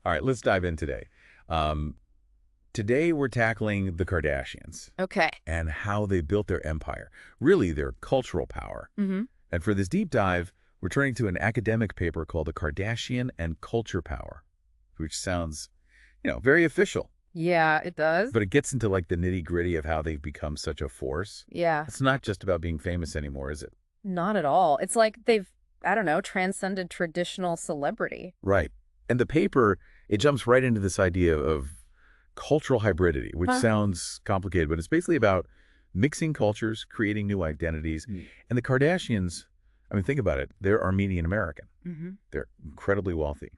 All right, let's dive in today. Um, Today we're tackling the Kardashians Okay. and how they built their empire, really their cultural power. hmm And for this deep dive, we're turning to an academic paper called The Kardashian and Culture Power, which sounds, very official, Yeah, it does. but it gets into like the nitty-gritty of how they've become such a force. Yeah, It's not just about being famous anymore, is it? not at all. It's like they've, I don't know, transcended traditional celebrity. Right. And the paper, it jumps right into this idea of cultural hybridity, which Huh? sounds complicated, but it's basically about mixing cultures, creating new identities. And the Kardashians, I mean, think about it. They're Armenian American. hmm They're incredibly wealthy.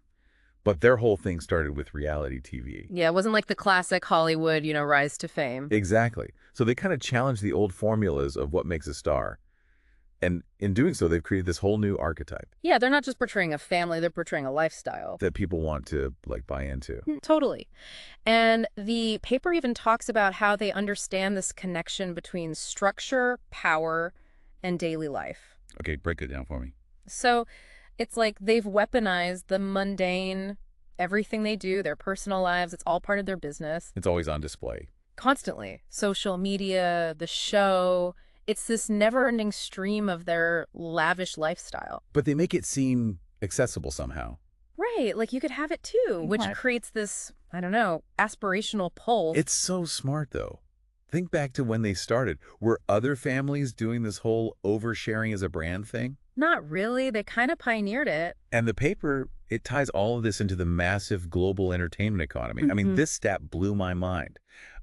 But their whole thing started with reality TV. Yeah, it wasn't like the classic Hollywood, rise to fame. Exactly. So they kind of challenged the old formulas of what makes a star. And in doing so, they've created this whole new archetype Yeah, they're not just portraying a family, they're portraying a lifestyle. that people want to like buy into. Totally. And the paper even talks about how they understand this connection between structure, power, and daily life. Okay, break it down for me. So it's like they've weaponized the mundane, everything they do, their personal lives, it's all part of their business. It's always on display. Constantly. Social media, the show, it's this never-ending stream of their lavish lifestyle. But they make it seem accessible somehow. Right, like you could have it too, which Right. creates this, I don't know, aspirational pull. It's so smart, though. Think back to when they started. Were other families doing this whole oversharing as a brand thing? Not really, they kind of pioneered it. And the paper, it ties all of this into the massive global entertainment economy. I mean, Mhm. this stat blew my mind.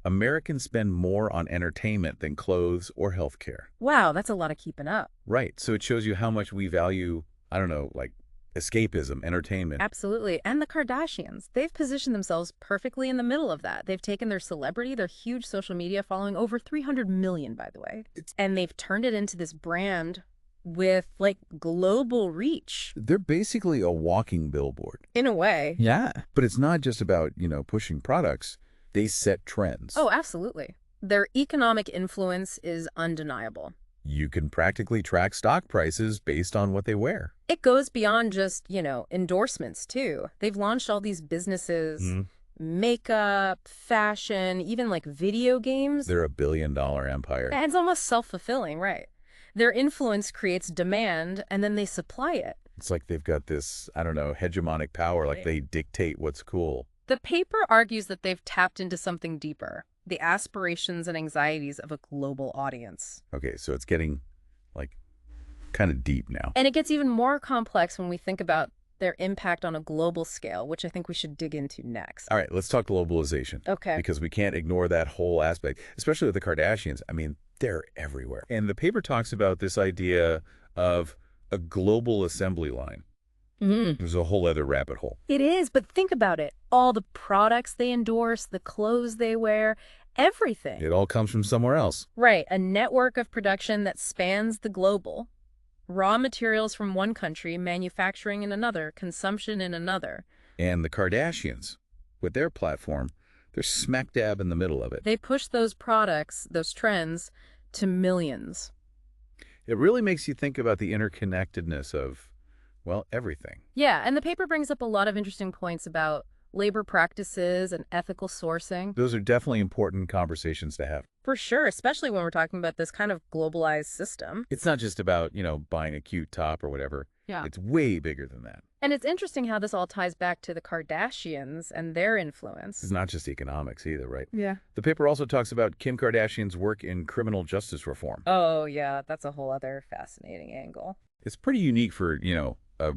Americans spend more on entertainment than clothes or healthcare. Wow, that's a lot of keeping up. Right. So it shows you how much we value, I don't know, like escapism, entertainment. Absolutely. And the Kardashians, they've positioned themselves perfectly in the middle of that. They've taken their celebrity, their huge social media following, over 300 million, by the way, and they've turned it into this brand with like global reach They're basically a walking billboard. in a way. Yeah. But it's not just about, pushing products. They set trends. Oh, absolutely. Their economic influence is undeniable. You can practically track stock prices based on what they wear. It goes beyond just, endorsements too. They've launched all these businesses, makeup, fashion, even like video games. They're a billion-dollar empire. And it's almost self-fulfilling, right? Their influence creates demand, and then they supply it. It's like they've got this, I don't know, hegemonic power, like they dictate what's cool. The paper argues that they've tapped into something deeper, the aspirations and anxieties of a global audience. Okay, so it's getting, like, kind of deep now. And it gets even more complex when we think about their impact on a global scale, which I think we should dig into next. All right, let's talk globalization. Okay. Because we can't ignore that whole aspect, especially with the Kardashians. I mean, they're everywhere. And the paper talks about this idea of a global assembly line. There's a whole other rabbit hole. It is, but think about it. All the products they endorse, the clothes they wear, everything. It all comes from somewhere else. Right, a network of production that spans the global. Raw materials from one country, manufacturing in another, consumption in another. And the Kardashians, with their platform, they're smack dab in the middle of it. They push those products, those trends, to millions. It really makes you think about the interconnectedness of, well, everything. Yeah, and the paper brings up a lot of interesting points about labor practices and ethical sourcing. Those are definitely important conversations to have. For sure, especially when we're talking about this kind of globalized system. It's not just about, buying a cute top or whatever. Yeah. It's way bigger than that. And it's interesting how this all ties back to the Kardashians and their influence. It's not just economics either, right? Yeah. The paper also talks about Kim Kardashian's work in criminal justice reform. Oh, yeah, that's a whole other fascinating angle. It's pretty unique for, a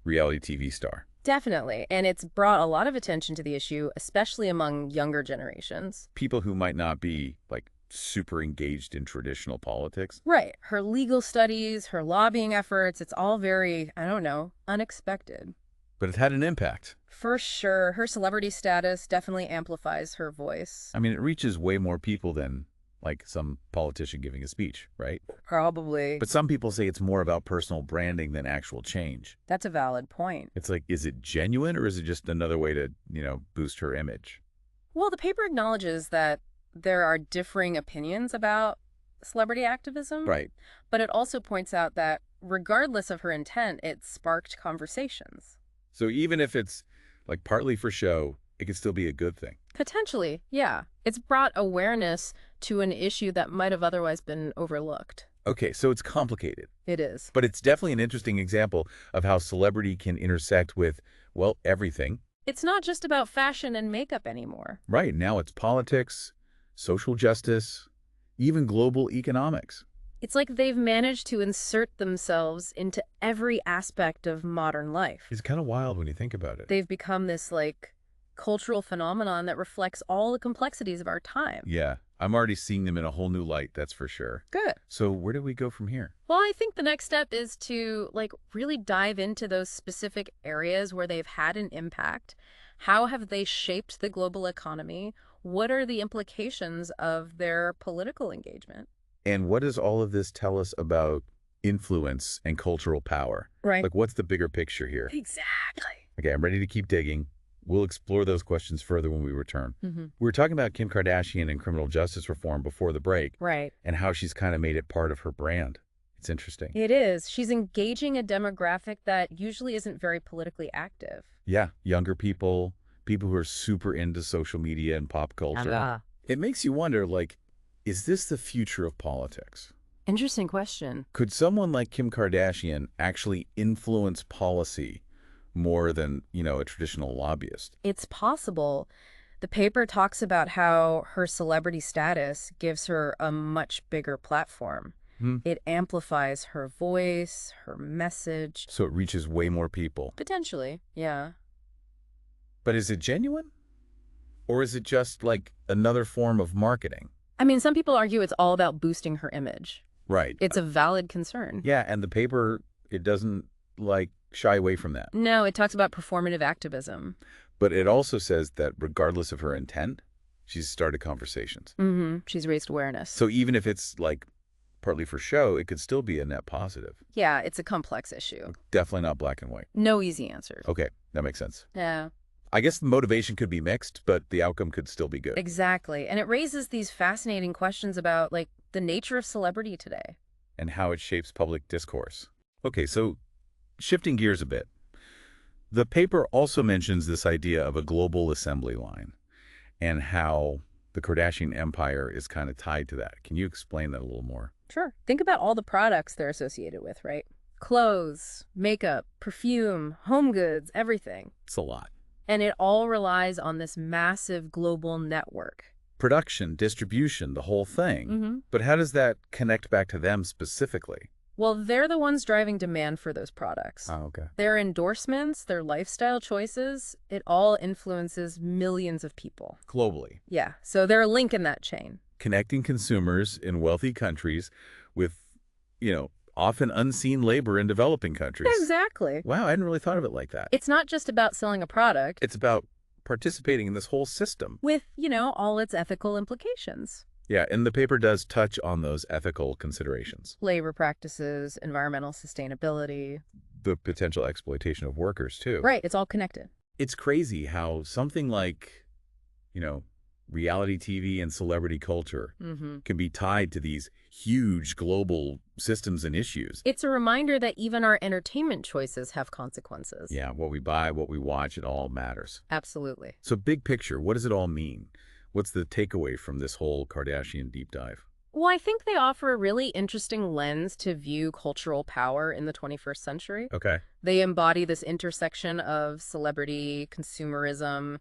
reality TV star. Definitely. And it's brought a lot of attention to the issue, especially among younger generations. People who might not be, like, super engaged in traditional politics. Right. Her legal studies, her lobbying efforts, it's all very, I don't know, unexpected. But it had an impact. For sure. Her celebrity status definitely amplifies her voice. I mean, it reaches way more people than, like, some politician giving a speech, right? Probably. But some people say it's more about personal branding than actual change. That's a valid point. It's like, is it genuine or is it just another way to, boost her image? Well, the paper acknowledges that there are differing opinions about celebrity activism. Right. But it also points out that regardless of her intent, it sparked conversations. So even if it's Like partly for show, it could still be a good thing. Potentially, yeah. It's brought awareness to an issue that might have otherwise been overlooked. Okay, so it's complicated. It is. But it's definitely an interesting example of how celebrity can intersect with, well, everything. It's not just about fashion and makeup anymore. Right, now it's politics, social justice, even global economics. It's like they've managed to insert themselves into every aspect of modern life. It's kind of wild when you think about it. They've become this, like, cultural phenomenon that reflects all the complexities of our time. Yeah, I'm already seeing them in a whole new light, that's for sure. Good. So where do we go from here? Well, I think the next step is to, like, really dive into those specific areas where they've had an impact. How have they shaped the global economy? What are the implications of their political engagement? And what does all of this tell us about influence and cultural power? Right. Like, what's the bigger picture here? Exactly. Okay, I'm ready to keep digging. We'll explore those questions further when we return. Mm-hmm. We were talking about Kim Kardashian and criminal justice reform before the break. Right. And how she's kind of made it part of her brand. It's interesting. It is. She's engaging a demographic that usually isn't very politically active. Yeah, younger people, people who are super into social media and pop culture. It makes you wonder, like, is this the future of politics? Interesting question. Could someone like Kim Kardashian actually influence policy more than, a traditional lobbyist? It's possible. The paper talks about how her celebrity status gives her a much bigger platform. It amplifies her voice, her message. So it reaches way more people. Potentially, yeah. But is it genuine? Or is it just like another form of marketing? I mean, some people argue it's all about boosting her image. Right. It's a valid concern. Yeah, and the paper, it doesn't, shy away from that. No, it talks about performative activism. But it also says that regardless of her intent, she's started conversations. She's raised awareness. So even if it's, partly for show, it could still be a net positive. Yeah, it's a complex issue. Definitely not black and white. No easy answers. Okay, that makes sense. Yeah. I guess the motivation could be mixed, but the outcome could still be good. Exactly. And it raises these fascinating questions about, the nature of celebrity today. And how it shapes public discourse. Okay, so shifting gears a bit. The paper also mentions this idea of a global assembly line and how the Kardashian empire is kind of tied to that. Can you explain that a little more? Sure. Think about all the products they're associated with, right? Clothes, makeup, perfume, home goods, everything. It's a lot. And it all relies on this massive global network. Production, distribution, the whole thing. But how does that connect back to them specifically? Well, they're the ones driving demand for those products. Oh, okay. Their endorsements, their lifestyle choices, it all influences millions of people. Globally. Yeah, so they're a link in that chain. Connecting consumers in wealthy countries with, often unseen labor in developing countries. Exactly. Wow, I hadn't really thought of it like that. It's not just about selling a product. It's about participating in this whole system. With, all its ethical implications. Yeah, and the paper does touch on those ethical considerations. Labor practices, environmental sustainability. The potential exploitation of workers, too. Right, it's all connected. It's crazy how something like, reality TV and celebrity culture can be tied to these huge global systems and issues. It's a reminder that even our entertainment choices have consequences. Yeah, what we buy, what we watch, it all matters. Absolutely. So big picture, what does it all mean? What's the takeaway from this whole Kardashian deep dive? Well, I think they offer a really interesting lens to view cultural power in the 21st century. Okay. They embody this intersection of celebrity, consumerism,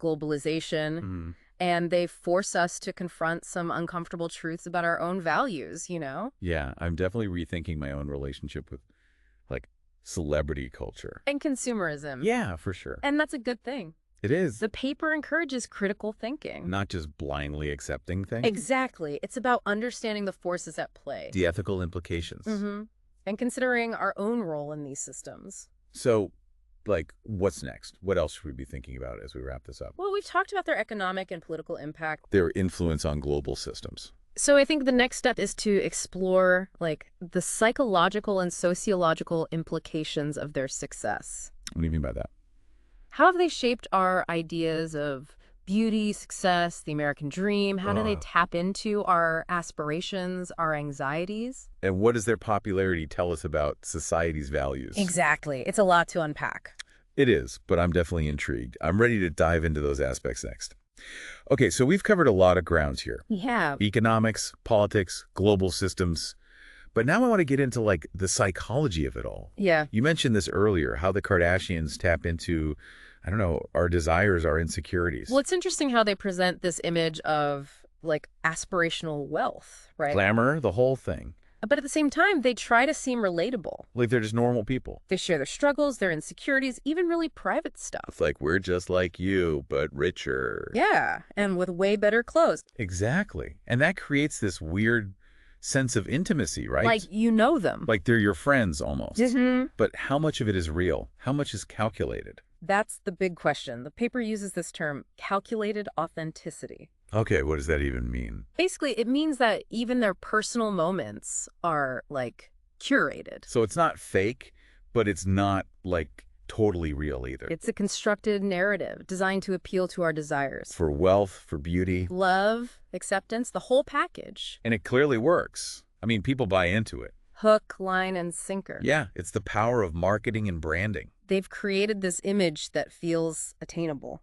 globalization, and they force us to confront some uncomfortable truths about our own values, Yeah, I'm definitely rethinking my own relationship with, celebrity culture. And consumerism. Yeah, for sure. And that's a good thing. It is. The paper encourages critical thinking. Not just blindly accepting things. Exactly. It's about understanding the forces at play. The ethical implications. And considering our own role in these systems. So, what's next? What else should we be thinking about as we wrap this up? Well, we've talked about their economic and political impact. Their influence on global systems. So I think the next step is to explore, the psychological and sociological implications of their success. What do you mean by that? How have they shaped our ideas of beauty, success, the American dream? How do they tap into our aspirations, our anxieties? And what does their popularity tell us about society's values? Exactly. It's a lot to unpack. It is, but I'm definitely intrigued. I'm ready to dive into those aspects next. Okay, so we've covered a lot of grounds here. Yeah. Economics, politics, global systems. But now I want to get into like the psychology of it all. Yeah. You mentioned this earlier, how the Kardashians tap into, I don't know, our desires, our insecurities. Well, it's interesting how they present this image of like aspirational wealth, right? Glamour, the whole thing. But at the same time, they try to seem relatable. Like they're just normal people. They share their struggles, their insecurities, even really private stuff. It's like, we're just like you, but richer. Yeah, and with way better clothes. Exactly. And that creates this weird sense of intimacy, right? Like, you know them. Like they're your friends almost. Mm-hmm. But how much of it is real? How much is calculated? That's the big question. The paper uses this term, calculated authenticity. Okay, what does that even mean? Basically, it means that even their personal moments are, like, curated. So it's not fake, but it's not, like, totally real either. It's a constructed narrative designed to appeal to our desires. For wealth, for beauty. Love, acceptance, the whole package. And it clearly works. I mean, people buy into it. Hook, line, and sinker. Yeah, it's the power of marketing and branding. They've created this image that feels attainable.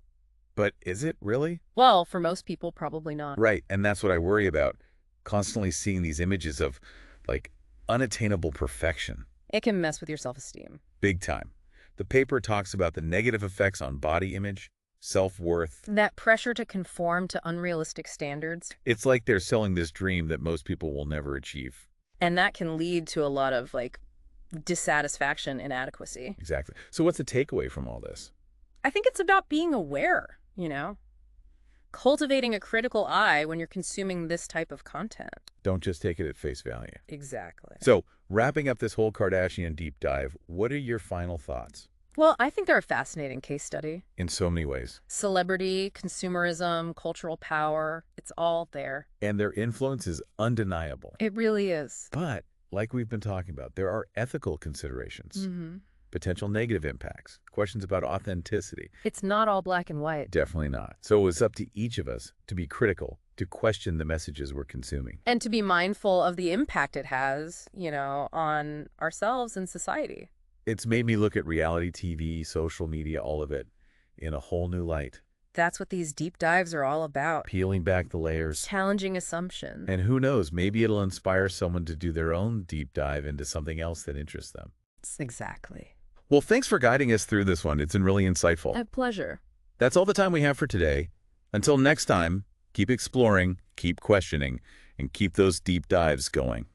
But is it really? Well, for most people, probably not. Right, and that's what I worry about. Constantly seeing these images of, like, unattainable perfection. It can mess with your self-esteem. Big time. The paper talks about the negative effects on body image, self-worth. That pressure to conform to unrealistic standards. It's like they're selling this dream that most people will never achieve. And that can lead to a lot of, like, dissatisfaction, inadequacy. Exactly. So what's the takeaway from all this? I think it's about being aware, you know? Cultivating a critical eye when you're consuming this type of content. Don't just take it at face value. Exactly. So, wrapping up this whole Kardashian deep dive, what are your final thoughts? Well, I think they're a fascinating case study. In so many ways. Celebrity, consumerism, cultural power, it's all there. And their influence is undeniable. It really is. But, like we've been talking about, there are ethical considerations. Mm-hmm. Potential negative impacts, questions about authenticity. It's not all black and white. Definitely not. So it's up to each of us to be critical, to question the messages we're consuming. And to be mindful of the impact it has, you know, on ourselves and society. It's made me look at reality TV, social media, all of it, in a whole new light. That's what these deep dives are all about. Peeling back the layers. Challenging assumptions. And who knows, maybe it'll inspire someone to do their own deep dive into something else that interests them. Exactly. Well, thanks for guiding us through this one. It's been really insightful. A pleasure. That's all the time we have for today. Until next time, keep exploring, keep questioning, and keep those deep dives going.